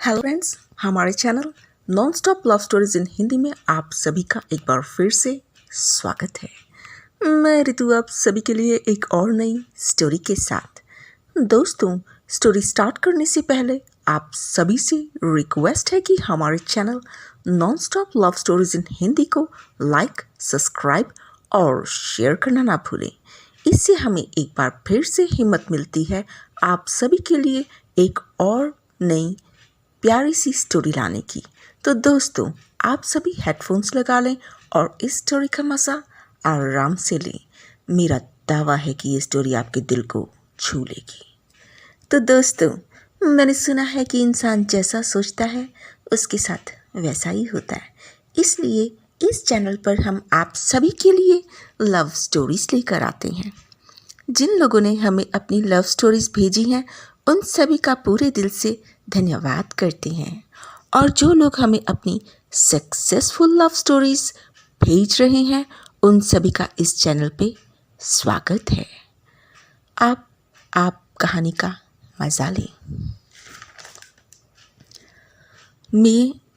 Hello friends, हमारे channel non stop love stories in Hindi में आप सभी का एक बार फिर से स्वागत है। मैं ऋतु आप सभी के लिए एक और नई स्टोरी के साथ। दोस्तों, स्टोरी स्टार्ट करने से पहले आप सभी से रिक्वेस्ट है कि हमारे channel non stop love stories in Hindi को लाइक, सब्सक्राइब और शेयर करना ना भूलें। इससे हमें एक बार फिर से हिम्मत मिलती है आप सभी के लिए एक और नई प्यारी सी स्टोरी लाने की। तो दोस्तों, आप सभी हेडफोन्स लगा लें और इस स्टोरी का मज़ा आराम से लें। मेरा दावा है कि ये स्टोरी आपके दिल को छू लेगी। तो दोस्तों, मैंने सुना है कि इंसान जैसा सोचता है उसके साथ वैसा ही होता है। इसलिए इस चैनल पर हम आप सभी के लिए लव स्टोरीज लेकर आते हैं। जिन लोगों ने हमें अपनी लव स्टोरीज भेजी हैं उन सभी का पूरे दिल से धन्यवाद करते हैं, और जो लोग हमें अपनी सक्सेसफुल लव स्टोरीज भेज रहे हैं उन सभी का इस चैनल पे स्वागत है। आप कहानी का मज़ा लें।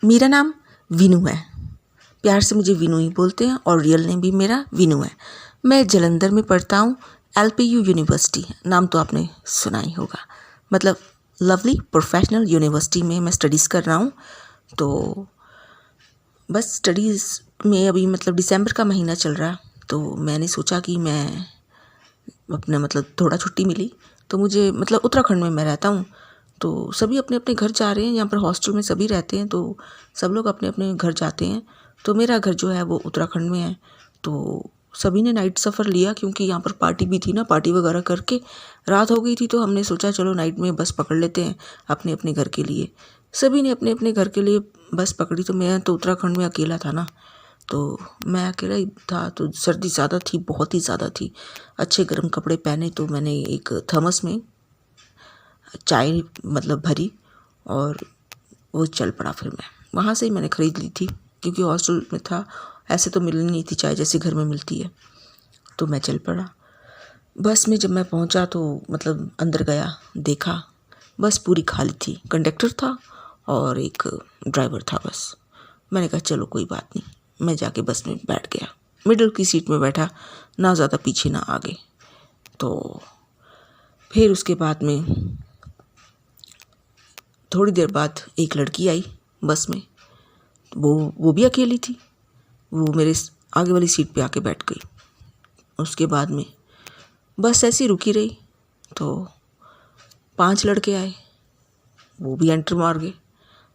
मेरा नाम विनू है। प्यार से मुझे विनू ही बोलते हैं और रियल नेम भी मेरा विनू है। मैं जलंधर में पढ़ता हूँ। LPU यूनिवर्सिटी, नाम तो आपने सुना ही होगा, मतलब लवली प्रोफेशनल यूनिवर्सिटी में मैं स्टडीज़ कर रहा हूँ। तो बस स्टडीज़ में अभी मतलब दिसंबर का महीना चल रहा, तो मैंने सोचा कि मैं अपने मतलब थोड़ा छुट्टी मिली तो मुझे मतलब उत्तराखंड में मैं रहता हूँ, तो सभी अपने अपने घर जा रहे हैं। यहाँ पर हॉस्टल में सभी रहते हैं, तो सब लोग अपने अपने घर जाते हैं। तो मेरा घर जो है वो उत्तराखंड में है। तो सभी ने नाइट सफ़र लिया क्योंकि यहाँ पर पार्टी भी थी ना, पार्टी वगैरह करके रात हो गई थी। तो हमने सोचा चलो नाइट में बस पकड़ लेते हैं अपने अपने घर के लिए। सभी ने अपने अपने घर के लिए बस पकड़ी। तो मैं तो उत्तराखंड में अकेला था ना, तो मैं अकेला ही था। तो सर्दी ज़्यादा थी, बहुत ही ज़्यादा थी। अच्छे गर्म कपड़े पहने, तो मैंने एक थर्मस में चाय मतलब भरी और वो चल पड़ा। फिर मैं वहाँ से ही मैंने ख़रीद ली थी क्योंकि हॉस्टल में था, ऐसे तो मिलनी नहीं थी चाय जैसे घर में मिलती है। तो मैं चल पड़ा। बस में जब मैं पहुँचा तो मतलब अंदर गया, देखा बस पूरी खाली थी। कंडक्टर था और एक ड्राइवर था बस। मैंने कहा चलो कोई बात नहीं, मैं जाके बस में बैठ गया। मिडिल की सीट में बैठा, ना ज़्यादा पीछे ना आगे। तो फिर उसके बाद में थोड़ी देर बाद एक लड़की आई बस में। वो भी अकेली थी। वो मेरे आगे वाली सीट पे आके बैठ गई। उसके बाद में बस ऐसी रुकी रही तो 5 लड़के आए, वो भी एंटर मार गए।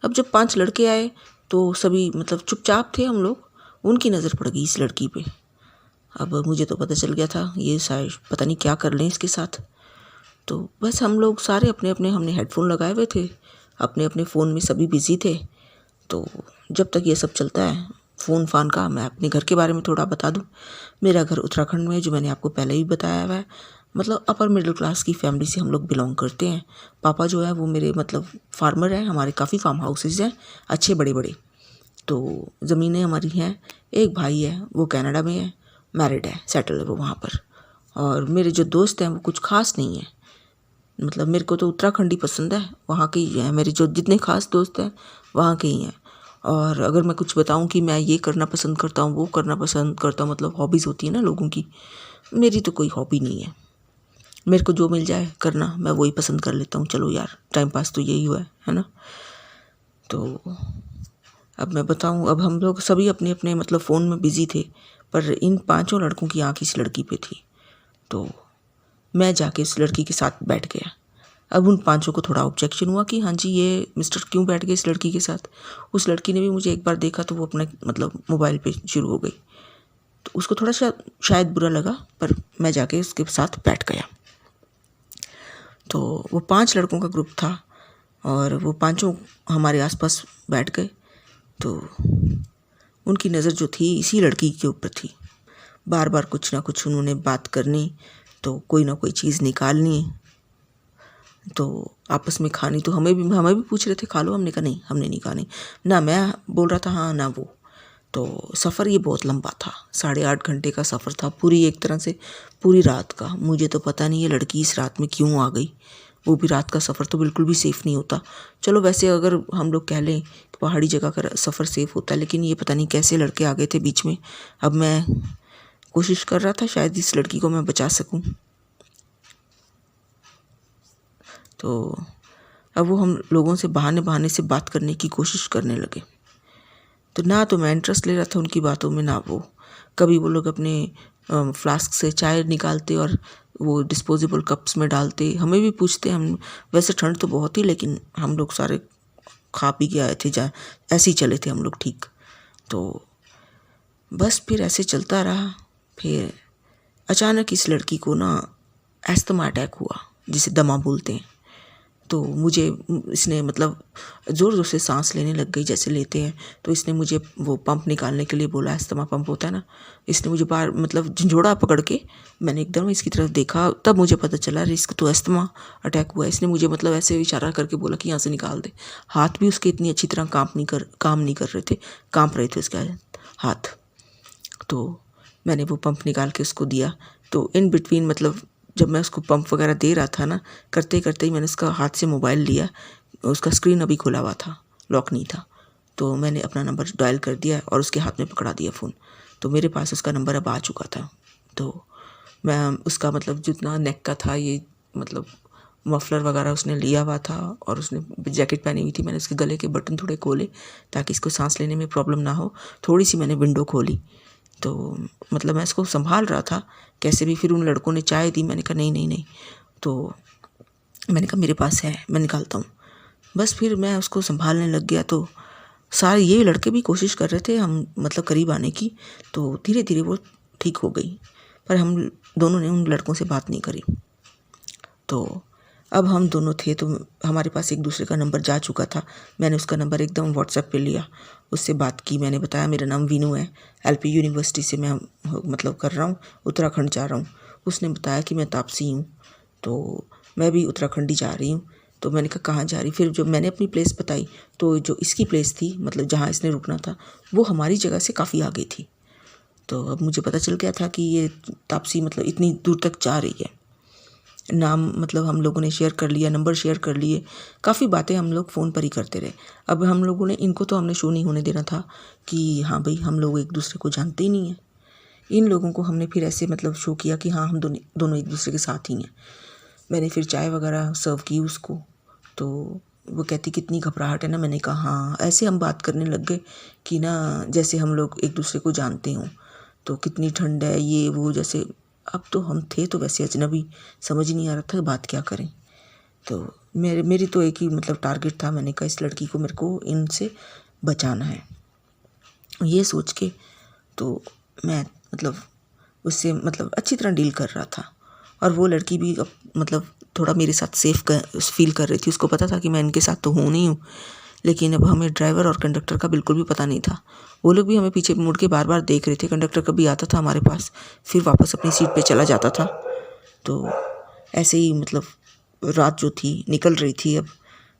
अब जब 5 लड़के आए तो सभी मतलब चुपचाप थे हम लोग। उनकी नज़र पड़ गई इस लड़की पे। अब मुझे तो पता चल गया था ये शायद पता नहीं क्या कर लें इसके साथ। तो बस हम लोग सारे अपने अपने, हमने हेडफोन लगाए हुए थे, अपने अपने फ़ोन में सभी बिज़ी थे। तो जब तक ये सब चलता है फ़ोन फान का, मैं अपने घर के बारे में थोड़ा बता दूं। मेरा घर उत्तराखंड में है, जो मैंने आपको पहले ही बताया हुआ है। मतलब अपर मिडिल क्लास की फैमिली से हम लोग बिलोंग करते हैं। पापा जो है वो मेरे मतलब फार्मर हैं। हमारे काफ़ी फार्म हाउसेज हैं, अच्छे बड़े बड़े। तो ज़मीनें हमारी हैं। एक भाई है वो कनाडा में है, मैरिड है, सेटल है वो वहाँ पर। और मेरे जो दोस्त हैं वो कुछ खास नहीं है। मतलब मेरे को तो उत्तराखंड ही पसंद है, वहाँ के ही हैं मेरे जो जितने खास दोस्त हैं, वहाँ के ही हैं। और अगर मैं कुछ बताऊँ कि मैं ये करना पसंद करता हूँ, वो करना पसंद करता हूँ, मतलब हॉबीज़ होती है ना लोगों की, मेरी तो कोई हॉबी नहीं है। मेरे को जो मिल जाए करना, मैं वही पसंद कर लेता हूँ। चलो यार, टाइम पास तो यही हुआ है ना। तो अब मैं बताऊँ, अब हम लोग सभी अपने अपने मतलब फ़ोन में बिज़ी थे, पर इन 5 लड़कों की आँख इस लड़की पे थी। तो मैं जाके इस लड़की के साथ बैठ गया। अब उन 5 को थोड़ा ऑब्जेक्शन हुआ कि हाँ जी, ये मिस्टर क्यों बैठ गए इस लड़की के साथ। उस लड़की ने भी मुझे एक बार देखा तो वो अपने मतलब मोबाइल पे शुरू हो गई। तो उसको थोड़ा सा शायद बुरा लगा, पर मैं जाके उसके साथ बैठ गया। तो वो 5 लड़कों का ग्रुप था और वो 5 हमारे आसपास बैठ गए। तो उनकी नज़र जो थी इसी लड़की के ऊपर थी। बार बार कुछ ना कुछ उन्होंने बात करनी, तो कोई ना कोई चीज़ निकालनी, तो आपस में खानी। तो हमें भी पूछ रहे थे खा लो, हमने कहा नहीं, हमने नहीं खानी। ना मैं बोल रहा था हाँ ना वो। तो सफ़र ये बहुत लंबा था, 8.5 घंटे का सफ़र था, पूरी एक तरह से पूरी रात का। मुझे तो पता नहीं ये लड़की इस रात में क्यों आ गई, वो भी रात का सफ़र तो बिल्कुल भी सेफ़ नहीं होता। चलो वैसे अगर हम लोग कह लें कि पहाड़ी जगह का सफ़र सेफ़ होता है, लेकिन ये पता नहीं कैसे लड़के आ गए थे बीच में। अब मैं कोशिश कर रहा था शायद इस लड़की को मैं बचा सकूं। तो अब वो हम लोगों से बहाने बहाने से बात करने की कोशिश करने लगे। तो ना तो मैं इंटरेस्ट ले रहा था उनकी बातों में, ना वो। कभी वो लोग अपने फ्लास्क से चाय निकालते और वो डिस्पोजेबल कप्स में डालते, हमें भी पूछते। हम वैसे ठंड तो बहुत ही, लेकिन हम लोग सारे खा पी के आए थे, ऐसे ही चले थे हम लोग ठीक। तो बस फिर ऐसे चलता रहा। फिर अचानक इस लड़की को ना एस्थमा अटैक हुआ, जिसे दमा बोलते हैं। तो मुझे इसने मतलब ज़ोर ज़ोर से सांस लेने लग गई जैसे लेते हैं। तो इसने मुझे वो पंप निकालने के लिए बोला, एस्थमा पंप होता है ना। इसने मुझे बाहर मतलब झंझोड़ा पकड़ के, मैंने एकदम इसकी तरफ देखा, तब मुझे पता चला अरे इसको तो एस्थमा अटैक हुआ है। इसने मुझे मतलब ऐसे इशारा करके बोला कि यहाँ से निकाल दे। हाथ भी उसके इतनी अच्छी तरह काम नहीं कर रहे थे, काँप रहे थे उसके हाथ। तो मैंने वो पंप निकाल के उसको दिया। तो इन बिटवीन मतलब जब मैं उसको पंप वगैरह दे रहा था ना, करते करते ही मैंने उसका हाथ से मोबाइल लिया। उसका स्क्रीन अभी खुला हुआ था, लॉक नहीं था। तो मैंने अपना नंबर डायल कर दिया और उसके हाथ में पकड़ा दिया फ़ोन। तो मेरे पास उसका नंबर अब आ चुका था। तो मैं उसका मतलब जितना नेक का था, ये मतलब मफलर वगैरह उसने लिया हुआ था और उसने जैकेट पहनी हुई थी। मैंने उसके गले के बटन थोड़े खोले ताकि इसको सांस लेने में प्रॉब्लम ना हो। थोड़ी सी मैंने विंडो खोली। तो मतलब मैं इसको संभाल रहा था कैसे भी। फिर उन लड़कों ने चाय दी, मैंने कहा नहीं नहीं नहीं। तो मैंने कहा मेरे पास है, मैं निकालता हूँ। बस फिर मैं उसको संभालने लग गया। तो सारे ये लड़के भी कोशिश कर रहे थे हम मतलब करीब आने की। तो धीरे धीरे वो ठीक हो गई, पर हम दोनों ने उन लड़कों से बात नहीं करी। तो अब हम दोनों थे तो हमारे पास एक दूसरे का नंबर जा चुका था। मैंने उसका नंबर एकदम व्हाट्सएप पे लिया, उससे बात की। मैंने बताया मेरा नाम वीनू है, एलपी यूनिवर्सिटी से मैं मतलब कर रहा हूँ, उत्तराखंड जा रहा हूँ। उसने बताया कि मैं तापसी हूँ, तो मैं भी उत्तराखंड ही जा रही हूँ। तो मैंने कहा कहाँ जा रही। फिर जब मैंने अपनी प्लेस बताई तो जो इसकी प्लेस थी मतलब जहाँ इसने रुकना था, वो हमारी जगह से काफ़ी आगे थी। तो अब मुझे पता चल गया था कि ये तापसी मतलब इतनी दूर तक जा रही है। नाम मतलब हम लोगों ने शेयर कर लिया, नंबर शेयर कर लिए, काफ़ी बातें हम लोग फ़ोन पर ही करते रहे। अब हम लोगों ने इनको तो हमने शो नहीं होने देना था कि हाँ भाई हम लोग एक दूसरे को जानते ही नहीं हैं। इन लोगों को हमने फिर ऐसे मतलब शो किया कि हाँ हम दोनों एक दूसरे के साथ ही हैं। मैंने फिर चाय वगैरह सर्व की उसको। तो वो कहती कितनी घबराहट है ना। मैंने कहा हाँ। ऐसे हम बात करने लग गए कि ना जैसे हम लोग एक दूसरे को जानते हों। तो कितनी ठंड है ये वो जैसे। अब तो हम थे तो वैसे अजनबी, समझ ही नहीं आ रहा था बात क्या करें। तो मेरी तो एक ही मतलब टारगेट था। मैंने कहा इस लड़की को मेरे को इनसे बचाना है, ये सोच के। तो मैं मतलब उससे मतलब अच्छी तरह डील कर रहा था। और वो लड़की भी अब मतलब थोड़ा मेरे साथ सेफ फील कर रही थी। उसको पता था कि मैं इनके साथ तो हूँ नहीं हूँ, लेकिन अब हमें ड्राइवर और कंडक्टर का बिल्कुल भी पता नहीं था। वो लोग भी हमें पीछे मुड़ के बार बार देख रहे थे। कंडक्टर कभी आता था हमारे पास, फिर वापस अपनी सीट पे चला जाता था। तो ऐसे ही मतलब रात जो थी निकल रही थी अब।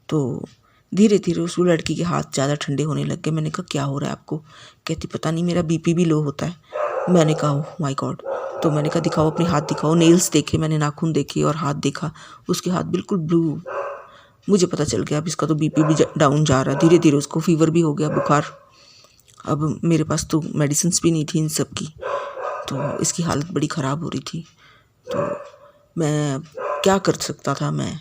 तो धीरे धीरे उस लड़की के हाथ ज़्यादा ठंडे होने लग गए। मैंने कहा क्या हो रहा है आपको। कहती पता नहीं मेरा बीपी भी लो होता है। मैंने कहा ओह माय गॉड। तो मैंने कहा दिखाओ अपने हाथ दिखाओ। नेल्स देखे मैंने, नाखून देखे और हाथ देखा, उसके हाथ बिल्कुल ब्लू। मुझे पता चल गया अब इसका तो बीपी भी डाउन जा रहा है। धीरे धीरे उसको फीवर भी हो गया, बुखार। अब मेरे पास तो मेडिसिन्स भी नहीं थी इन सब की, तो इसकी हालत बड़ी ख़राब हो रही थी। तो मैं क्या कर सकता था मैं।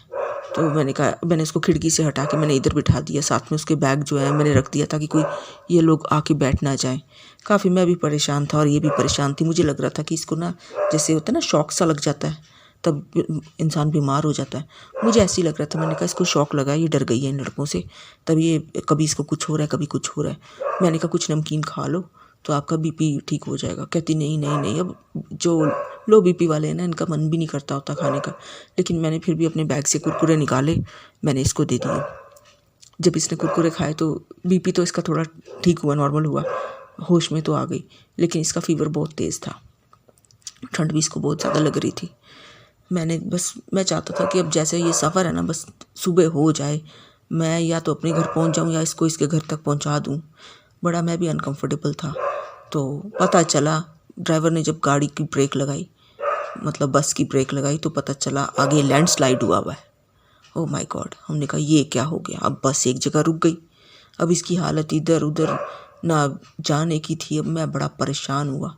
तो मैंने कहा मैंने इसको खिड़की से हटा के मैंने इधर बिठा दिया। साथ में उसके बैग जो है मैंने रख दिया ताकि कोई ये लोग आके बैठ ना जाए। काफ़ी मैं भी परेशान था और ये भी परेशान थी। मुझे लग रहा था कि इसको ना जैसे होता है ना शॉक सा लग जाता है, तब इंसान बीमार हो जाता है। मुझे ऐसे ही लग रहा था। मैंने कहा इसको शॉक लगा है, ये डर गई है इन लड़कों से, तब ये कभी इसको कुछ हो रहा है कभी कुछ हो रहा है। मैंने कहा कुछ नमकीन खा लो तो आपका बीपी ठीक हो जाएगा। कहती नहीं नहीं नहीं। अब जो लो बीपी वाले हैं ना, इनका मन भी नहीं करता होता खाने का। लेकिन मैंने फिर भी अपने बैग से कुरकुरे निकाले, मैंने इसको दे दिए। जब इसने कुरकुरे खाए तो बीपी तो इसका थोड़ा ठीक हुआ, नॉर्मल हुआ, होश में तो आ गई। लेकिन इसका फीवर बहुत तेज़ था, ठंड भी इसको बहुत ज़्यादा लग रही थी। मैं चाहता था कि अब जैसे ये सफ़र है ना बस सुबह हो जाए, मैं या तो अपने घर पहुंच जाऊं या इसको इसके घर तक पहुंचा दूं। बड़ा मैं भी अनकंफर्टेबल था। तो पता चला ड्राइवर ने जब गाड़ी की ब्रेक लगाई, मतलब बस की ब्रेक लगाई, तो पता चला आगे लैंडस्लाइड हुआ है ओ माय गॉड, हमने कहा ये क्या हो गया। अब बस एक जगह रुक गई। अब इसकी हालत इधर उधर ना जाने की थी। अब मैं बड़ा परेशान हुआ,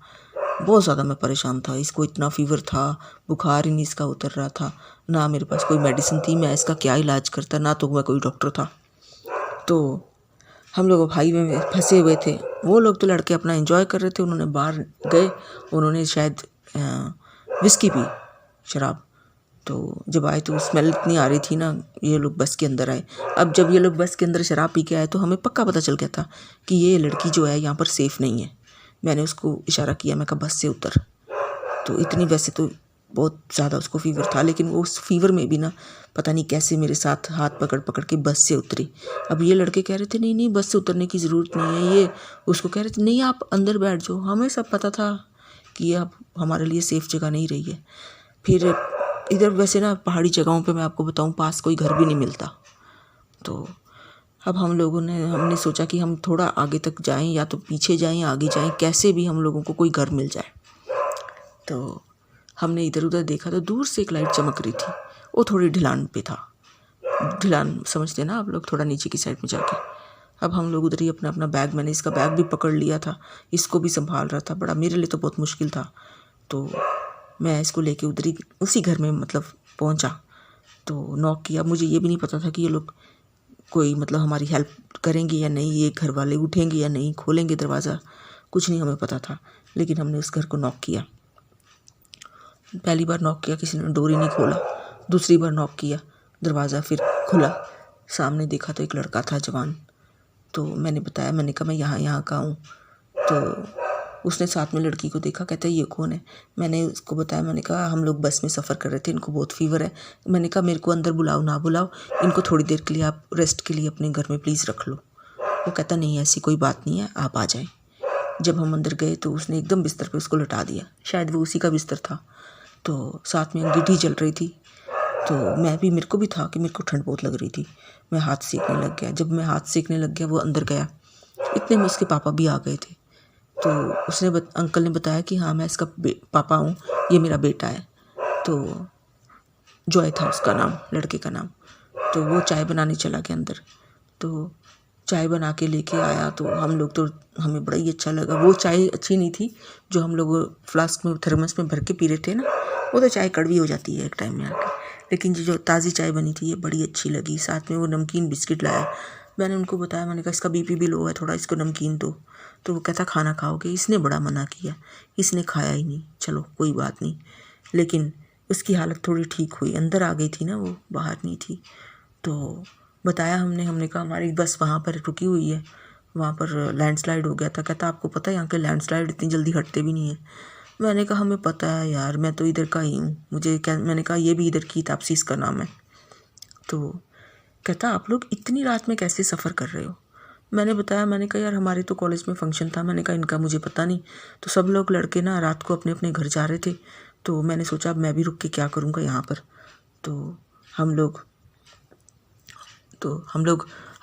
बहुत ज़्यादा मैं परेशान था। इसको इतना फीवर था, बुखार ही नहीं इसका उतर रहा था, ना मेरे पास कोई मेडिसिन थी, मैं इसका क्या इलाज करता, ना तो मैं कोई डॉक्टर था। तो हम लोग हाईवे में फंसे हुए थे। वो लोग तो लड़के अपना एंजॉय कर रहे थे, उन्होंने बाहर गए, उन्होंने शायद विस्की पी, शराब। तो जब आए तो स्मेल इतनी आ रही थी ना, ये लोग बस के अंदर आए। अब जब ये लोग बस के अंदर शराब पी के आए तो हमें पक्का पता चल गया था कि ये लड़की जो है यहाँ पर सेफ़ नहीं है। मैंने उसको इशारा किया, मैं कहा बस से उतर। तो इतनी, वैसे तो बहुत ज़्यादा उसको फ़ीवर था, लेकिन वो उस फीवर में भी ना पता नहीं कैसे मेरे साथ हाथ पकड़ पकड़ के बस से उतरी। अब ये लड़के कह रहे थे नहीं नहीं बस से उतरने की ज़रूरत नहीं है, ये उसको कह रहे थे नहीं आप अंदर बैठ जाओ। हमें सब पता था कि ये अब हमारे लिए सेफ़ जगह नहीं रही है। फिर इधर वैसे ना पहाड़ी जगहों पे मैं आपको बताऊं पास कोई घर भी नहीं मिलता। तो अब हमने सोचा कि हम थोड़ा आगे तक जाएं, या तो पीछे जाएं या आगे जाएं, कैसे भी हम लोगों को कोई घर मिल जाए। तो हमने इधर उधर देखा तो दूर से एक लाइट चमक रही थी। वो थोड़ी ढलान पे था, ढलान समझते ना आप लोग, थोड़ा नीचे की साइड में जाके। अब हम लोग उधर ही अपना अपना बैग, मैंने इसका बैग भी पकड़ लिया था, इसको भी संभाल रहा था। बड़ा मेरे लिए तो बहुत मुश्किल था। तो मैं इसको लेके उधर ही उसी घर में मतलब पहुंचा। तो नॉक किया। मुझे ये भी नहीं पता था कि ये लोग कोई मतलब हमारी हेल्प करेंगे या नहीं, ये घर वाले उठेंगे या नहीं, खोलेंगे दरवाज़ा, कुछ नहीं हमें पता था। लेकिन हमने उस घर को नॉक किया। पहली बार नॉक किया, किसी ने डोर ही नहीं खोला। दूसरी बार नॉक किया, दरवाज़ा फिर खुला। सामने देखा तो एक लड़का था जवान। तो मैंने बताया, मैंने कहा मैं यहाँ का हूँ। तो उसने साथ में लड़की को देखा, कहता है ये कौन है। मैंने उसको बताया, मैंने कहा हम लोग बस में सफ़र कर रहे थे, इनको बहुत फीवर है। मैंने कहा मेरे को अंदर बुलाओ ना बुलाओ, इनको थोड़ी देर के लिए आप रेस्ट के लिए अपने घर में प्लीज़ रख लो। वो कहता नहीं ऐसी कोई बात नहीं है, आप आ जाएं। जब हम अंदर गए तो उसने एकदम बिस्तर पे उसको लटा दिया, शायद वो उसी का बिस्तर था। तो साथ में अंगीठी जल रही थी। तो मेरे को भी था कि मेरे को ठंड बहुत लग रही थी। मैं हाथ सेकने लग गया। जब मैं हाथ सेकने लग गया वो अंदर गया, इतने में उसके पापा भी आ गए थे। तो अंकल ने बताया कि हाँ मैं इसका पापा हूँ, ये मेरा बेटा है। तो जॉय था उसका नाम, लड़के का नाम। तो वो चाय बनाने चला गया अंदर। तो चाय बना के लेके आया तो हम लोग तो, हमें बड़ा ही अच्छा लगा। वो चाय अच्छी नहीं थी जो हम लोग फ्लास्क में थर्मस में भर के पी रहे थे ना, वो तो चाय कड़वी हो जाती है एक टाइम में आके। लेकिन जो ताज़ी चाय बनी थी ये बड़ी अच्छी लगी। साथ में वो नमकीन बिस्किट लाया। मैंने उनको बताया, मैंने कहा इसका बीपी भी लो है, थोड़ा इसको नमकीन दो। तो वो कहता खाना खाओगे। इसने बड़ा मना किया, इसने खाया ही नहीं। चलो कोई बात नहीं। लेकिन उसकी हालत थोड़ी ठीक हुई, अंदर आ गई थी ना वो, बाहर नहीं थी। तो बताया हमने कहा हमारी बस वहाँ पर रुकी हुई है, वहाँ पर लैंडस्लाइड हो गया था। कहता आपको पता है यहाँ के लैंडस्लाइड इतनी जल्दी हटते भी नहीं है। मैंने कहा हमें पता है यार, मैं तो इधर का ही हूँ, मुझे क्या। मैंने कहा ये भी इधर की, तापसी इसका नाम है। तो कहता आप लोग इतनी रात में कैसे सफ़र कर रहे हो। मैंने बताया, मैंने कहा यार हमारे तो कॉलेज में फंक्शन था। मैंने कहा इनका मुझे पता नहीं। तो सब लोग लड़के ना रात को अपने अपने घर जा रहे थे। तो मैंने सोचा अब मैं भी रुक के क्या करूँगा यहाँ पर। तो हम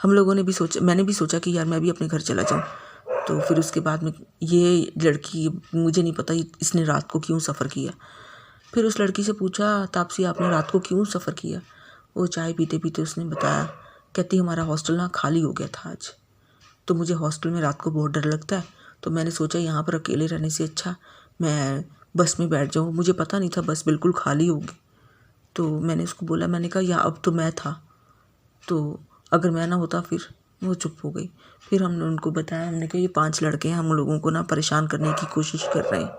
लोगों ने भी सोचा, मैंने भी सोचा कि यार मैं भी अपने घर चला जाऊँ। तो फिर उसके बाद में ये लड़की, मुझे नहीं पता इसने रात को क्यों सफ़र किया। फिर उस लड़की से पूछा, तापसी आपने रात को क्यों सफ़र किया। वो चाय पीते पीते उसने बताया, कहती हमारा हॉस्टल ना खाली हो गया था आज, तो मुझे हॉस्टल में रात को बहुत डर लगता है। तो मैंने सोचा यहाँ पर अकेले रहने से अच्छा मैं बस में बैठ जाऊँ। मुझे पता नहीं था बस बिल्कुल खाली होगी। तो मैंने उसको बोला, मैंने कहा या अब तो मैं था, तो अगर मैं ना होता फिर। वो चुप हो गई। फिर हमने उनको बताया, हमने कहा ये 5 लड़के हैं, हम लोगों को ना परेशान करने की कोशिश कर रहे हैं।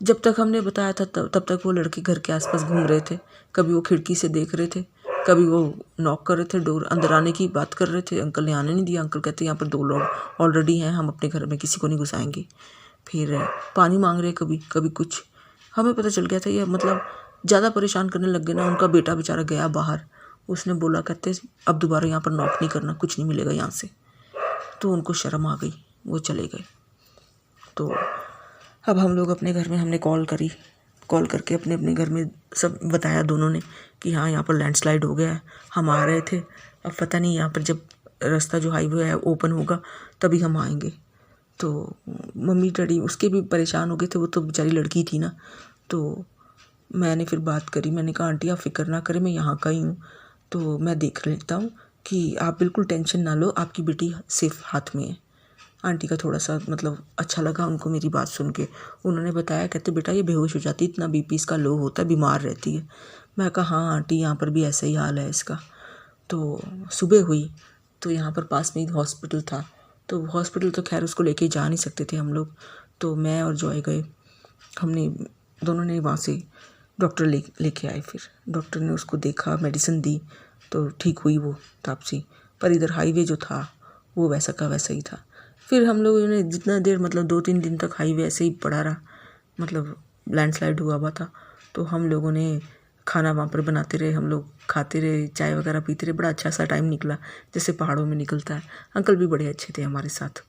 जब तक हमने बताया था तब तक वो लड़के घर के आसपास घूम रहे थे। कभी वो खिड़की से देख रहे थे, कभी वो नॉक कर रहे थे, डोर अंदर आने की बात कर रहे थे। अंकल ने आने नहीं दिया। अंकल कहते यहाँ पर 2 लोग ऑलरेडी हैं, हम अपने घर में किसी को नहीं घुसाएंगे। फिर पानी मांग रहे, कभी कभी कुछ। हमें पता चल गया था ये मतलब ज़्यादा परेशान करने लग गए ना। उनका बेटा बेचारा गया बाहर, उसने बोला कहते अब दोबारा यहाँ पर नॉक नहीं करना, कुछ नहीं मिलेगा यहाँ से। तो उनको शर्म आ गई, वो चले गए। तो अब हम लोग अपने घर में हमने कॉल करके अपने अपने घर में सब बताया दोनों ने कि हाँ यहाँ पर लैंडस्लाइड हो गया है, हम आ रहे थे। अब पता नहीं यहाँ पर जब रास्ता जो हाईवे है ओपन होगा तभी हम आएंगे। तो मम्मी डैडी उसके भी परेशान हो गए थे, वो तो बेचारी लड़की थी ना। तो मैंने फिर बात करी, मैंने कहा आंटी आप फिक्र ना करें, मैं यहाँ का ही हूँ। तो मैं देख लेता हूँ कि आप बिल्कुल टेंशन ना लो, आपकी बेटी सेफ हाथ में है। आंटी का थोड़ा सा मतलब अच्छा लगा उनको मेरी बात सुन के। उन्होंने बताया, कहते बेटा ये बेहोश हो जाती है, इतना बीपी इसका लो होता है, बीमार रहती है। मैं कहा हाँ आंटी, यहाँ पर भी ऐसा ही हाल है इसका। तो सुबह हुई तो यहाँ पर पास में ही हॉस्पिटल था, तो हॉस्पिटल तो खैर उसको लेके जा नहीं सकते थे हम लोग, तो मैं और जॉय गए। हमने दोनों ने वहाँ से डॉक्टर लेके आए। फिर डॉक्टर ने उसको देखा, मेडिसिन दी, तो ठीक हुई वो तापसी। पर इधर हाईवे जो था वो वैसा का वैसा ही था। फिर हम लोगों ने जितना देर मतलब 2-3 दिन तक हाईवे ऐसे ही पड़ा रहा, मतलब लैंडस्लाइड हुआ था। तो हम लोगों ने खाना वहाँ पर बनाते रहे, हम लोग खाते रहे, चाय वगैरह पीते रहे। बड़ा अच्छा सा टाइम निकला जैसे पहाड़ों में निकलता है। अंकल भी बड़े अच्छे थे हमारे साथ।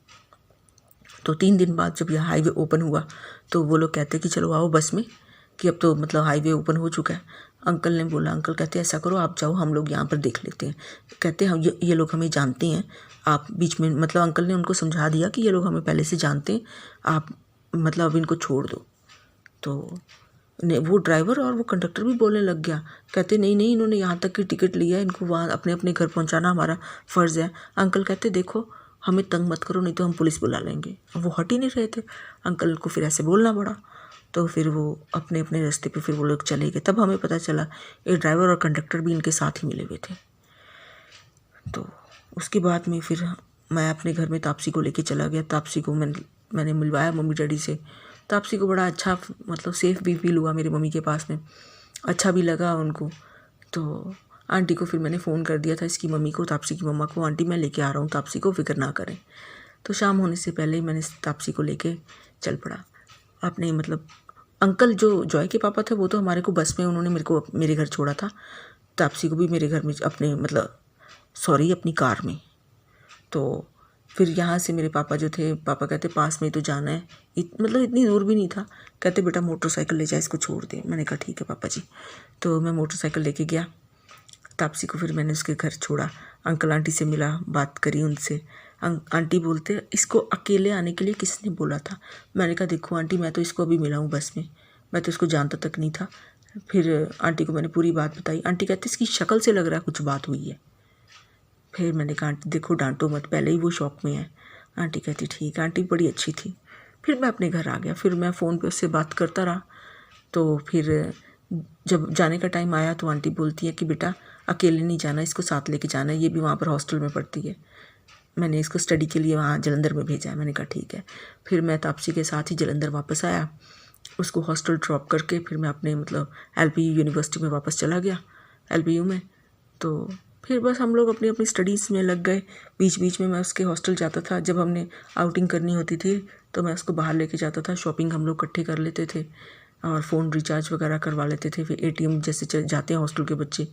तो 3 दिन बाद जब यह हाईवे ओपन हुआ तो वो लोग कहते कि चलो आओ बस में, कि अब तो मतलब हाईवे ओपन हो चुका है। अंकल ने बोला, अंकल कहते ऐसा करो आप जाओ, हम लोग यहाँ पर देख लेते हैं। कहते हम ये लोग हमें जानते हैं, आप बीच में मतलब अंकल ने उनको समझा दिया कि ये लोग हमें पहले से जानते हैं, आप मतलब अब इनको छोड़ दो। तो वो ड्राइवर और वो कंडक्टर भी बोलने लग गया, कहते नहीं नहीं, इन्होंने यहाँ तक की टिकट लिया है, इनको वहाँ अपने अपने घर पहुँचाना हमारा फ़र्ज़ है। अंकल कहते देखो हमें तंग मत करो, नहीं तो हम पुलिस बुला लेंगे। अब वो हट ही नहीं रहे थे, अंकल को फिर ऐसे बोलना पड़ा। तो फिर वो अपने अपने रास्ते पे फिर वो लोग चले गए। तब हमें पता चला ये ड्राइवर और कंडक्टर भी इनके साथ ही मिले हुए थे। तो उसके बाद में फिर मैं अपने घर में तापसी को लेके चला गया। तापसी को मैंने मिलवाया मम्मी डैडी से। तापसी को बड़ा अच्छा मतलब सेफ़ भी फील हुआ मेरी मम्मी के पास में, अच्छा भी लगा उनको। तो आंटी को फिर मैंने फ़ोन कर दिया था, इसकी मम्मी को, तापसी की मम्मा को, आंटी मैं लेके आ रहा हूँ तापसी को, फिक्र ना करें। तो शाम होने से पहले ही मैंने तापसी को लेके चल पड़ा। आपने मतलब अंकल जो जॉय के पापा थे वो तो हमारे को बस में उन्होंने मेरे घर छोड़ा था, तापसी को भी मेरे घर में अपने मतलब अपनी कार में। तो फिर यहाँ से मेरे पापा जो थे, पापा कहते पास में तो जाना है, मतलब इतनी दूर भी नहीं था। कहते बेटा मोटरसाइकिल ले जा, इसको छोड़ दे। मैंने कहा ठीक है पापा जी। तो मैं मोटरसाइकिल लेके गया तापसी को, फिर मैंने उसके घर छोड़ा। अंकल आंटी से मिला, बात करी उनसे। आंटी बोलते इसको अकेले आने के लिए किसने बोला था? मैंने कहा देखो आंटी, मैं तो इसको अभी मिला हूँ बस में, मैं तो इसको जानता तक नहीं था। फिर आंटी को मैंने पूरी बात बताई। आंटी कहती इसकी शक्ल से लग रहा है कुछ बात हुई है। फिर मैंने कहा आंटी देखो डांटो मत, पहले ही वो शौक में है। आंटी कहती ठीक है। आंटी बड़ी अच्छी थी। फिर मैं अपने घर आ गया। फिर मैं फ़ोन पे उससे बात करता रहा। तो फिर जब जाने का टाइम आया तो आंटी बोलती है कि बेटा अकेले नहीं जाना, इसको साथ लेके जाना है, ये भी वहाँ पर हॉस्टल में पढ़ती है, मैंने इसको स्टडी के लिए वहाँ जलंधर में भेजा है। मैंने कहा ठीक है। फिर मैं तापसी के साथ ही जलंधर वापस आया, उसको हॉस्टल ड्रॉप करके फिर मैं अपने मतलब LPU यूनिवर्सिटी में वापस चला गया, LPU में। तो फिर बस हम लोग अपनी अपनी स्टडीज़ में लग गए। बीच बीच में मैं उसके हॉस्टल जाता था, जब हमने आउटिंग करनी होती थी तो मैं उसको बाहर लेके जाता था, शॉपिंग हम लोग इकट्ठे कर लेते थे और फ़ोन रिचार्ज वगैरह करवा लेते थे। फिर ATM जैसे जाते हैं हॉस्टल के बच्चे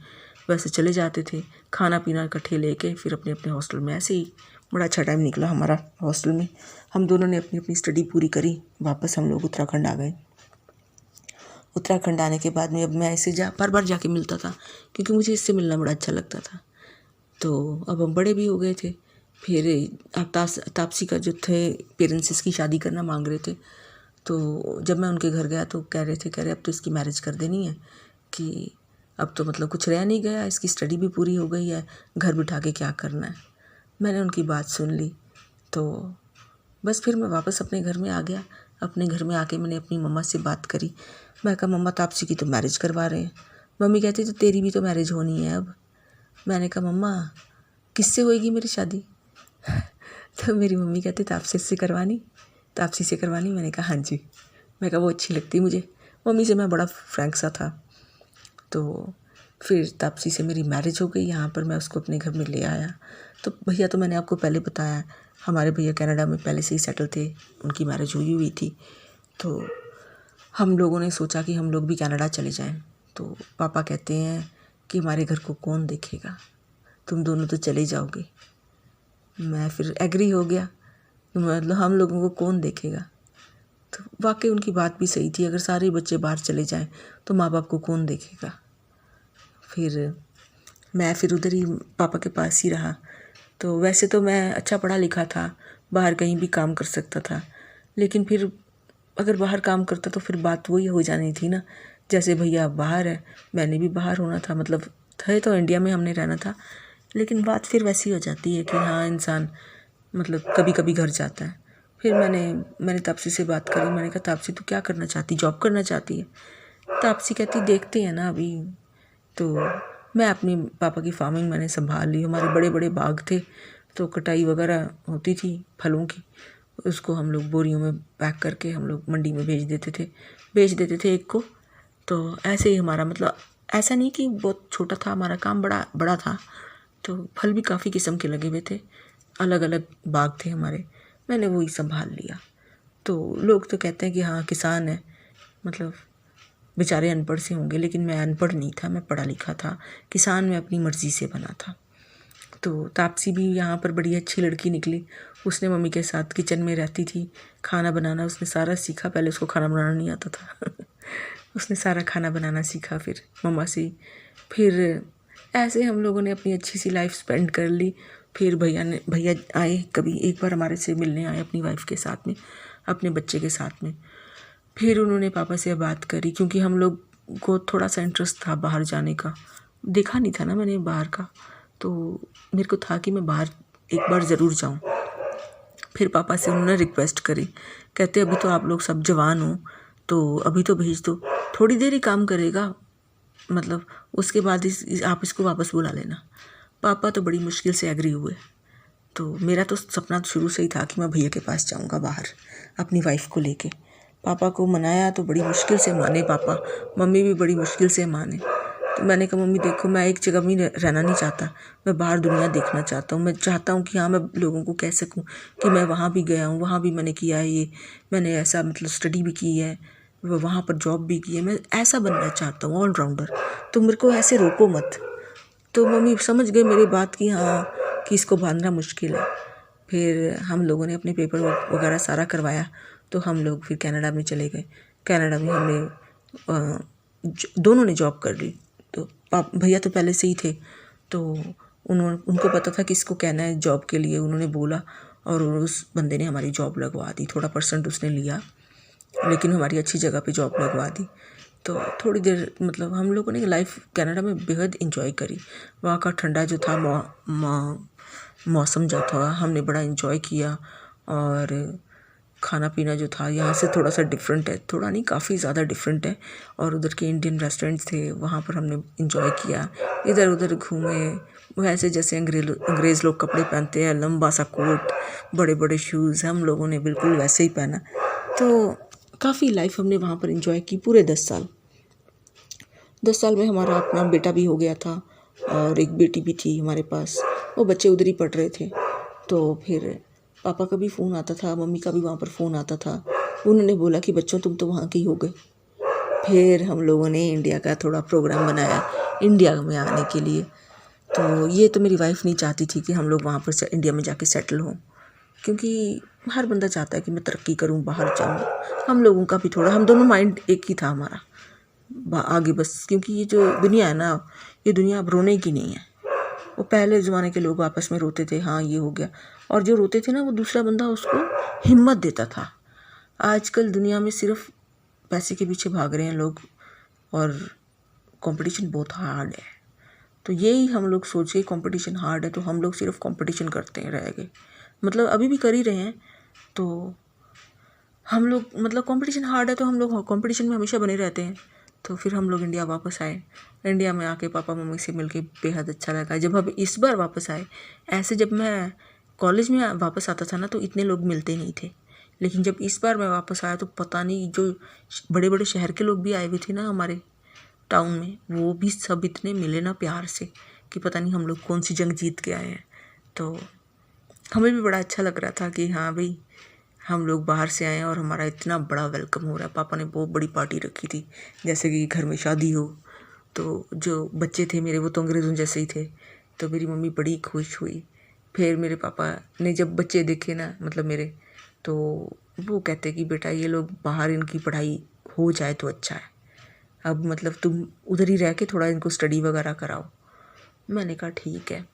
वैसे चले जाते थे, खाना पीना इकट्ठे लेके फिर अपने अपने हॉस्टल में। ऐसे ही बड़ा अच्छा टाइम निकला हमारा हॉस्टल में। हम दोनों ने अपनी अपनी स्टडी पूरी करी, वापस हम लोग उत्तराखंड आ गए। उत्तराखंड आने के बाद में अब मैं ऐसे बार बार जाके मिलता था, क्योंकि मुझे इससे मिलना बड़ा अच्छा लगता था। तो अब हम बड़े भी हो गए थे। फिर अब तापसी का जो थे पेरेंट्स इसकी शादी करना मांग रहे थे। तो जब मैं उनके घर गया तो कह रहे अब तो इसकी मैरिज कर देनी है, कि अब तो मतलब कुछ रह नहीं गया, इसकी स्टडी भी पूरी हो गई है, घर बिठा के क्या करना है। मैंने उनकी बात सुन ली। तो बस फिर मैं वापस अपने घर में आ गया। अपने घर में आके मैंने अपनी मम्मा से बात करी। मैं कहा मम्मा तापसी की तो मैरिज करवा रहे हैं। मम्मी कहती तो तेरी भी तो मैरिज होनी है अब। मैंने कहा मम्मा किससे होएगी मेरी शादी? तो मेरी मम्मी कहती तापसी से करवानी, तापसी से करवानी। मैंने कहा हाँ जी। मैं कहा वो अच्छी लगती मुझे। मम्मी से मैं बड़ा फ्रैंक सा था। तो फिर तापसी से मेरी मैरिज हो गई। यहाँ पर मैं उसको अपने घर में ले आया। तो भैया तो मैंने आपको पहले बताया, हमारे भैया कनाडा में पहले से ही सेटल थे, उनकी मैरिज हुई थी। तो हम लोगों ने सोचा कि हम लोग भी कनाडा चले जाएं। तो पापा कहते हैं कि हमारे घर को कौन देखेगा, तुम दोनों तो चले जाओगे। मैं फिर एग्री हो गया, मतलब हम लोगों को कौन देखेगा। तो वाकई उनकी बात भी सही थी, अगर सारे बच्चे बाहर चले जाएं तो माँ बाप को कौन देखेगा। फिर मैं फिर उधर ही पापा के पास ही रहा। तो वैसे तो मैं अच्छा पढ़ा लिखा था, बाहर कहीं भी काम कर सकता था, लेकिन फिर अगर बाहर काम करता तो फिर बात वही हो जानी थी ना, जैसे भैया बाहर है मैंने भी बाहर होना था, मतलब थे तो इंडिया में हमने रहना था, लेकिन बात फिर वैसी हो जाती है कि हाँ इंसान मतलब कभी कभी घर जाता है। फिर मैंने तापसी से बात करी, मैंने कहा तापसी तू क्या करना चाहती, जॉब करना चाहती है? तापसी कहती देखते हैं ना अभी। तो मैं अपनी पापा की फार्मिंग मैंने संभाल ली, हमारे बड़े बड़े बाग थे तो कटाई वगैरह होती थी फलों की, उसको हम लोग बोरियों में पैक करके हम लोग मंडी में बेच देते थे एक को। तो ऐसे ही हमारा मतलब ऐसा नहीं कि बहुत छोटा था, हमारा काम बड़ा बड़ा था। तो फल भी काफ़ी किस्म के लगे हुए थे, अलग अलग बाग थे हमारे, मैंने वही संभाल लिया। तो लोग तो कहते हैं कि हाँ किसान है, मतलब बेचारे अनपढ़ से होंगे, लेकिन मैं अनपढ़ नहीं था, मैं पढ़ा लिखा था। किसान में अपनी मर्ज़ी से बना था। तो तापसी भी यहाँ पर बड़ी अच्छी लड़की निकली। उसने मम्मी के साथ किचन में रहती थी, खाना बनाना उसने सारा सीखा। पहले उसको खाना बनाना नहीं आता था उसने सारा खाना बनाना सीखा फिर मम्मा से। फिर ऐसे हम लोगों ने अपनी अच्छी सी लाइफ स्पेंड कर ली। फिर भैया आए कभी एक बार हमारे से मिलने आए अपनी वाइफ के साथ में, अपने बच्चे के साथ में। फिर उन्होंने पापा से बात करी, क्योंकि हम लोग को थोड़ा सा इंटरेस्ट था बाहर जाने का, देखा नहीं था ना मैंने बाहर का, तो मेरे को था कि मैं बाहर एक बार ज़रूर जाऊं। फिर पापा से उन्होंने रिक्वेस्ट करी, कहते अभी तो आप लोग सब जवान हो तो अभी तो भेज दो, थोड़ी देर ही काम करेगा, मतलब उसके बाद आप इसको वापस बुला लेना। पापा तो बड़ी मुश्किल से एग्री हुए। तो मेरा तो सपना शुरू से ही था कि मैं भैया के पास जाऊंगा बाहर अपनी वाइफ को लेके। पापा को मनाया तो बड़ी मुश्किल से माने पापा, मम्मी भी बड़ी मुश्किल से माने। तो मैंने कहा मम्मी देखो मैं एक जगह में रहना नहीं चाहता, मैं बाहर दुनिया देखना चाहता हूँ। मैं चाहता हूँ कि हाँ मैं लोगों को कह सकूँ कि मैं वहाँ भी गया हूँ, वहाँ भी मैंने किया है ये, मैंने ऐसा मतलब स्टडी भी की है, वहाँ पर जॉब भी की है, मैं ऐसा बनना चाहता हूँ ऑलराउंडर, तो मेरे को ऐसे रोको मत। तो मम्मी समझ गए मेरी बात कि हाँ कि इसको बांधना मुश्किल है। फिर हम लोगों ने अपने पेपर वगैरह सारा करवाया, तो हम लोग फिर कनाडा में चले गए। कनाडा में हमने दोनों ने जॉब कर ली। तो भैया तो पहले से ही थे, तो उनको पता था किसको कहना है जॉब के लिए, उन्होंने बोला और उस बंदे ने हमारी जॉब लगवा दी। थोड़ा परसेंट उसने लिया, लेकिन हमारी अच्छी जगह पे जॉब लगवा दी। तो थोड़ी देर मतलब हम लोगों ने लाइफ कनाडा में बेहद इंजॉय करी। वहाँ का ठंडा जो था मौसम जो था हमने बड़ा इंजॉय किया। और खाना पीना जो था यहाँ से थोड़ा सा डिफरेंट है, थोड़ा नहीं काफ़ी ज़्यादा डिफरेंट है। और उधर के इंडियन रेस्टोरेंट्स थे, वहाँ पर हमने इंजॉय किया, इधर उधर घूमे। वैसे जैसे अंग्रेज़ लोग कपड़े पहनते हैं, लंबा सा कोट, बड़े बड़े शूज़, हम लोगों ने बिल्कुल वैसे ही पहना। तो काफ़ी लाइफ हमने वहाँ पर इंजॉय की पूरे 10 साल में हमारा अपना बेटा भी हो गया था और एक बेटी भी थी हमारे पास। वो बच्चे उधर ही पढ़ रहे थे। तो फिर पापा का भी फ़ोन आता था, मम्मी का भी वहाँ पर फ़ोन आता था। उन्होंने बोला कि बच्चों तुम तो वहाँ के ही हो गए। फिर हम लोगों ने इंडिया का थोड़ा प्रोग्राम बनाया इंडिया में आने के लिए। तो ये तो मेरी वाइफ नहीं चाहती थी कि हम लोग वहाँ पर इंडिया में जाके सेटल हों, क्योंकि हर बंदा चाहता है कि मैं तरक्की करूं, बाहर जाऊं। हम लोगों का भी थोड़ा, हम दोनों माइंड एक ही था हमारा आगे बस। क्योंकि ये जो दुनिया है ना, ये दुनिया अब रोने की नहीं है। वो पहले ज़माने के लोग आपस में रोते थे, हाँ ये हो गया, और जो रोते थे ना वो दूसरा बंदा उसको हिम्मत देता था। आजकल दुनिया में सिर्फ पैसे के पीछे भाग रहे हैं लोग, और कंपटीशन बहुत हार्ड है। तो यही हम लोग सोचे कंपटीशन हार्ड है तो हम लोग सिर्फ कंपटीशन करते हैं रह गए, मतलब अभी भी कर ही रहे हैं। तो हम लोग मतलब कंपटीशन हार्ड है तो हम लोग कंपटीशन में हमेशा बने रहते हैं। तो फिर हम लोग इंडिया वापस आए। इंडिया में आके पापा मम्मी से मिलके बेहद अच्छा लगा। जब हम इस बार वापस आए, ऐसे जब मैं कॉलेज में वापस आता था ना तो इतने लोग मिलते नहीं थे, लेकिन जब इस बार मैं वापस आया तो पता नहीं जो बड़े बड़े शहर के लोग भी आए हुए थे ना हमारे टाउन में, वो भी सब इतने मिले ना प्यार से कि पता नहीं हम लोग कौन सी जंग जीत के आए हैं। तो हमें भी बड़ा अच्छा लग रहा था कि हाँ भाई हम लोग बाहर से आए हैं और हमारा इतना बड़ा वेलकम हो रहा है। पापा ने बहुत बड़ी पार्टी रखी थी, जैसे कि घर में शादी हो। तो जो बच्चे थे मेरे वो तो अंग्रेज़ों जैसे ही थे, तो मेरी मम्मी बड़ी खुश हुई। फिर मेरे पापा ने जब बच्चे देखे ना मतलब मेरे, तो वो कहते कि बेटा ये लोग बाहर इनकी पढ़ाई हो जाए तो अच्छा है, अब मतलब तुम उधर ही रह के थोड़ा इनको स्टडी वगैरह कराओ। मैंने कहा ठीक है।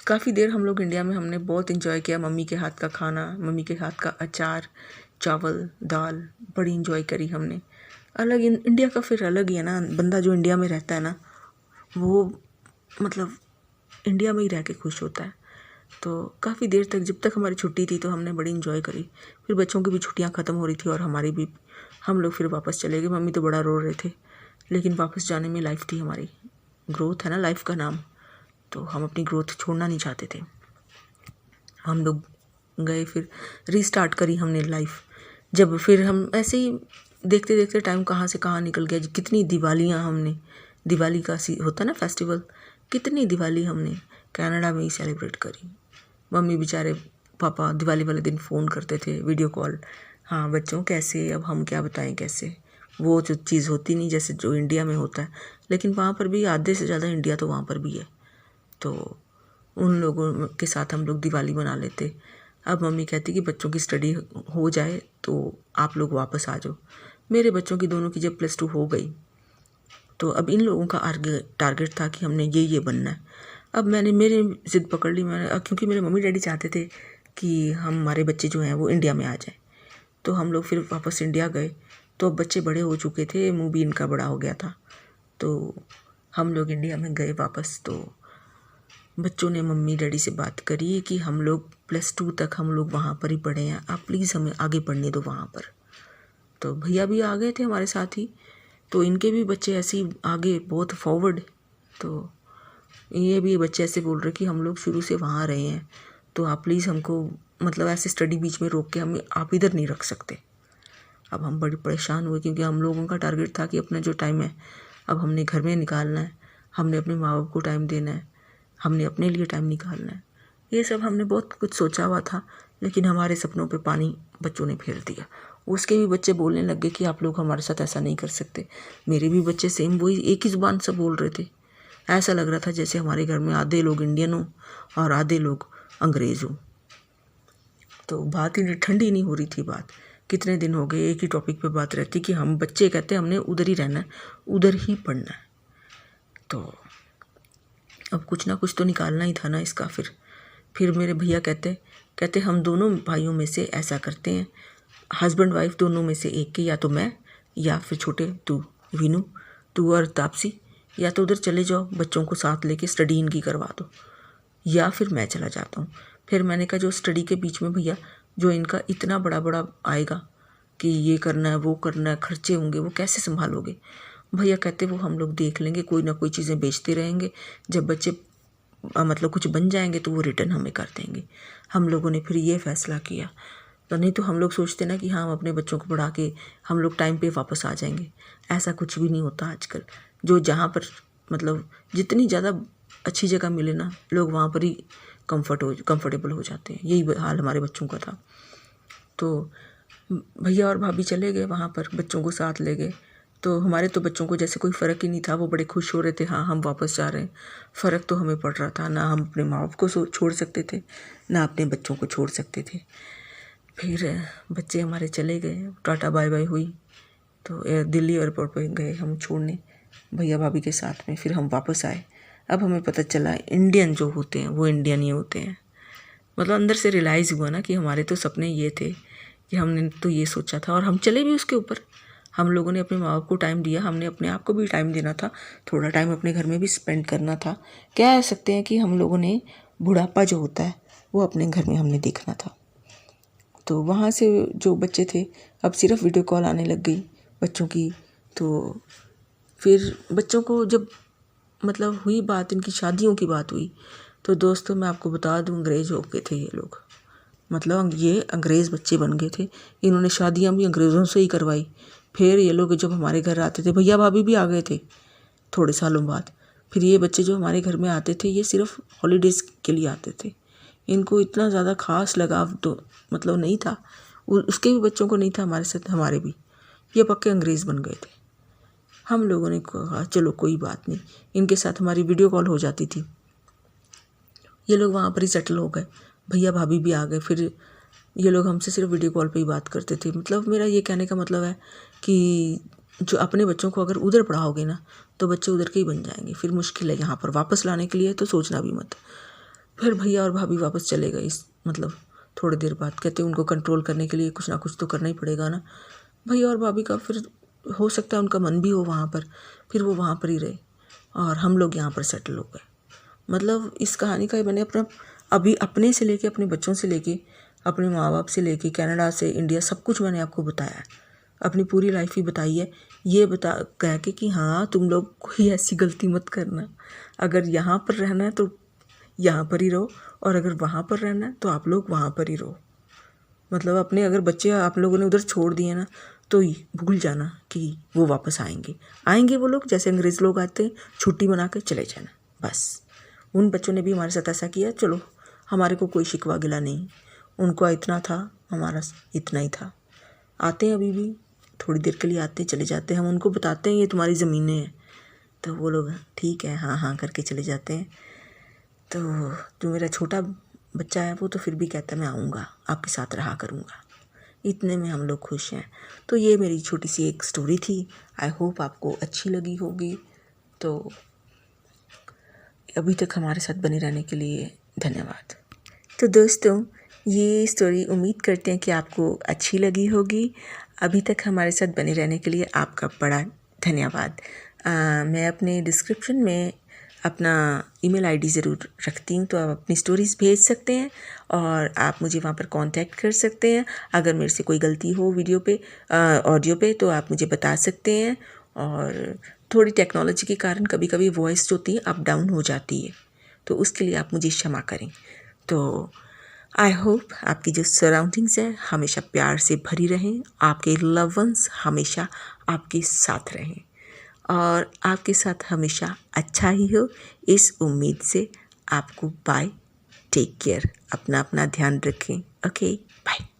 काफ़ी देर हम लोग इंडिया में हमने बहुत इंजॉय किया। मम्मी के हाथ का खाना, मम्मी के हाथ का अचार, चावल, दाल बड़ी इंजॉय करी हमने। अलग इंडिया का फिर अलग ही है ना, बंदा जो इंडिया में रहता है ना वो मतलब इंडिया में ही रह के खुश होता है। तो काफ़ी देर तक, जब तक हमारी छुट्टी थी तो हमने बड़ी इन्जॉय करी। फिर बच्चों की भी छुट्टियां ख़त्म हो रही थी और हमारी भी। हम लोग फिर वापस चले गए। मम्मी तो बड़ा रो रहे थे, लेकिन वापस जाने में लाइफ थी हमारी। ग्रोथ है ना लाइफ का नाम, तो हम अपनी ग्रोथ छोड़ना नहीं चाहते थे। हम लोग गए, फिर रीस्टार्ट करी हमने लाइफ। जब फिर हम ऐसे ही देखते देखते टाइम कहाँ से कहाँ निकल गया। कितनी दिवालियाँ हमने, दिवाली का होता ना फेस्टिवल, कितनी दिवाली हमने कनाडा में ही सेलिब्रेट करी। मम्मी बेचारे पापा दिवाली वाले दिन फ़ोन करते थे, वीडियो कॉल। हाँ बच्चों कैसे, अब हम क्या बताएं कैसे। वो जो चीज़ होती नहीं जैसे जो इंडिया में होता है, लेकिन वहाँ पर भी आधे से ज़्यादा इंडिया तो वहाँ पर भी है। तो उन लोगों के साथ हम लोग दिवाली मना लेते। अब मम्मी कहती कि बच्चों की स्टडी हो जाए तो आप लोग वापस आ जाओ। मेरे बच्चों की दोनों की जब +2 हो गई तो अब इन लोगों का टारगेट था कि हमने ये बनना है। अब मैंने मेरी ज़िद पकड़ ली मैंने, क्योंकि मेरे मम्मी डैडी चाहते थे कि हमारे बच्चे जो हैं वो इंडिया में आ जाएं। तो हम लोग फिर वापस इंडिया गए। तो अब बच्चे बड़े हो चुके थे, मुँह भी इनका बड़ा हो गया था। तो हम लोग इंडिया में गए वापस। तो बच्चों ने मम्मी डैडी से बात करी कि हम लोग +2 तक हम लोग वहाँ पर ही पढ़े हैं, आप प्लीज़ हमें आगे पढ़ने दो वहाँ पर। तो भैया भी आ गए थे हमारे साथ ही, तो इनके भी बच्चे ऐसे ही आगे बहुत फॉरवर्ड। तो ये भी बच्चे ऐसे बोल रहे कि हम लोग शुरू से वहाँ रहे हैं, तो आप प्लीज़ हमको मतलब ऐसे स्टडी बीच में रोक के हमें आप इधर नहीं रख सकते। अब हम बड़े परेशान हुए, क्योंकि हम लोगों का टारगेट था कि अपना जो टाइम है अब हमने घर में निकालना है, हमने अपने माँ बाप को टाइम देना है, हमने अपने लिए टाइम निकालना है। ये सब हमने बहुत कुछ सोचा हुआ था, लेकिन हमारे सपनों पे पानी बच्चों ने फेर दिया। उसके भी बच्चे बोलने लग गए कि आप लोग हमारे साथ ऐसा नहीं कर सकते। मेरे भी बच्चे सेम वही एक ही ज़ुबान से बोल रहे थे। ऐसा लग रहा था जैसे हमारे घर में आधे लोग इंडियन हो और आधे लोग अंग्रेज़ हो। तो बात ही ठंडी नहीं हो रही थी बात। कितने दिन हो गए एक ही टॉपिक पे बात रहती कि हम बच्चे कहते हमने उधर ही रहना है, उधर ही पढ़ना है। तो अब कुछ ना कुछ तो निकालना ही था ना इसका। फिर मेरे भैया कहते हम दोनों भाइयों में से ऐसा करते हैं, हस्बैंड वाइफ दोनों में से एक के, या तो मैं या फिर छोटे तू विनू, तू और तापसी, या तो उधर चले जाओ बच्चों को साथ लेके स्टडी इनकी करवा दो, या फिर मैं चला जाता हूँ। फिर मैंने कहा जो स्टडी के बीच में भैया जो इनका इतना बड़ा बड़ा आएगा कि ये करना है वो करना है, खर्चे होंगे, वो कैसे संभालोगे। भैया कहते वो हम लोग देख लेंगे, कोई ना कोई चीज़ें बेचते रहेंगे, जब बच्चे मतलब कुछ बन जाएंगे तो वो रिटर्न हमें कर देंगे। हम लोगों ने फिर ये फैसला किया। तो नहीं तो हम लोग सोचते ना कि हाँ हम अपने बच्चों को पढ़ा के हम लोग टाइम पे वापस आ जाएंगे। ऐसा कुछ भी नहीं होता आजकल। जो जहाँ पर मतलब जितनी ज़्यादा अच्छी जगह मिले ना, लोग वहाँ पर ही कंफर्टेबल हो जाते हैं। यही हाल हमारे बच्चों का था। तो भैया और भाभी चले गए वहाँ पर, बच्चों को साथ ले गए। तो हमारे तो बच्चों को जैसे कोई फ़र्क ही नहीं था, वो बड़े खुश हो रहे थे हाँ हम वापस जा रहे हैं। फ़र्क तो हमें पड़ रहा था, ना हम अपने माँ बाप को छोड़ सकते थे, ना अपने बच्चों को छोड़ सकते थे। फिर बच्चे हमारे चले गए, टाटा बाय बाय हुई। तो दिल्ली एयरपोर्ट पर गए हम छोड़ने भैया भाभी के साथ में। फिर हम वापस आए। अब हमें पता चला इंडियन जो होते हैं वो इंडियन ही होते हैं। मतलब अंदर से रियलाइज़ हुआ ना कि हमारे तो सपने ये थे कि हमने तो ये सोचा था, और हम चले भी उसके ऊपर। हम लोगों ने अपने माँ बाप को टाइम दिया, हमने अपने आप को भी टाइम देना था, थोड़ा टाइम अपने घर में भी स्पेंड करना था। कह सकते हैं कि हम लोगों ने बुढ़ापा जो होता है वो अपने घर में हमने देखना था। तो वहाँ से जो बच्चे थे अब सिर्फ वीडियो कॉल आने लग गई बच्चों की। तो फिर बच्चों को जब मतलब हुई बात, इनकी शादियों की बात हुई, तो दोस्तों मैं आपको बता दूं अंग्रेज़ हो गए थे ये लोग। मतलब ये अंग्रेज़ बच्चे बन गए थे। इन्होंने शादियां भी अंग्रेज़ों से ही करवाई। फिर ये लोग जब हमारे घर आते थे, भैया भाभी भी आ गए थे थोड़े सालों बाद। फिर ये बच्चे जो हमारे घर में आते थे ये सिर्फ हॉलीडेज़ के लिए आते थे। इनको इतना ज़्यादा ख़ास लगाव तो मतलब नहीं था, उसके भी बच्चों को नहीं था हमारे साथ, हमारे भी। ये पक्के अंग्रेज़ बन गए थे। हम लोगों ने कहा चलो कोई बात नहीं, इनके साथ हमारी वीडियो कॉल हो जाती थी। ये लोग वहाँ पर ही सेटल हो गए, भैया भाभी भी आ गए। फिर ये लोग हमसे सिर्फ वीडियो कॉल पे ही बात करते थे। मतलब मेरा ये कहने का मतलब है कि जो अपने बच्चों को अगर उधर पढ़ाओगे ना तो बच्चे उधर के ही बन जाएंगे। फिर मुश्किल है यहाँ पर वापस लाने के लिए, तो सोचना भी मत। फिर भैया और भाभी वापस चले गए। मतलब थोड़ी देर बाद कहते उनको कंट्रोल करने के लिए कुछ ना कुछ तो करना ही पड़ेगा ना। भैया और भाभी का फिर हो सकता है उनका मन भी हो वहाँ पर, फिर वो वहाँ पर ही रहे और हम लोग यहाँ पर सेटल हो गए। मतलब इस कहानी का मैंने अभी अपने से लेके, अपने बच्चों से लेके, अपने माँ बाप से लेके, कनाडा से इंडिया, सब कुछ मैंने आपको बताया है। अपनी पूरी लाइफ ही बताई है, ये बता कह के कि हाँ तुम लोग कोई ऐसी गलती मत करना। अगर यहाँ पर रहना है तो यहाँ पर ही रहो, और अगर वहाँ पर रहना है तो आप लोग वहाँ पर ही रहो। मतलब अपने अगर बच्चे आप लोगों ने उधर छोड़ दिए ना, तो भूल जाना कि वो वापस आएंगे वो लोग जैसे अंग्रेज़ लोग आते हैं, छुट्टी बना के चले जाना बस। उन बच्चों ने भी हमारे साथ ऐसा किया, चलो हमारे को कोई शिकवा गिला नहीं, उनको इतना था, हमारा इतना ही था। आते हैं अभी भी, थोड़ी देर के लिए आते चले जाते हैं, हम उनको बताते हैं ये तुम्हारी ज़मीनें हैं, तो वो लोग ठीक है हाँ हाँ करके चले जाते हैं। तो जो मेरा छोटा बच्चा है वो तो फिर भी कहता है मैं आऊँगा, आपके साथ रहा करूँगा। इतने में हम लोग खुश हैं। तो ये मेरी छोटी सी एक स्टोरी थी, आई होप आपको अच्छी लगी होगी। तो अभी तक हमारे साथ बने रहने के लिए धन्यवाद। तो दोस्तों, ये स्टोरी उम्मीद करते हैं कि आपको अच्छी लगी होगी। अभी तक हमारे साथ बने रहने के लिए आपका बड़ा धन्यवाद। मैं अपने डिस्क्रिप्शन में अपना ईमेल आईडी ज़रूर रखती हूँ, तो आप अपनी स्टोरीज़ भेज सकते हैं और आप मुझे वहाँ पर कांटेक्ट कर सकते हैं। अगर मेरे से कोई गलती हो वीडियो पे, ऑडियो पे, तो आप मुझे बता सकते हैं। और थोड़ी टेक्नोलॉजी के कारण कभी कभी वॉइस जो होती है अप डाउन हो जाती है, तो उसके लिए आप मुझे क्षमा करें। तो आई होप आपकी जो सराउंडिंग्स है हमेशा प्यार से भरी रहें, आपके लव वंस हमेशा आपके साथ रहें और आपके साथ हमेशा अच्छा ही हो, इस उम्मीद से आपको बाय, टेक केयर, अपना ध्यान रखें। Okay, bye.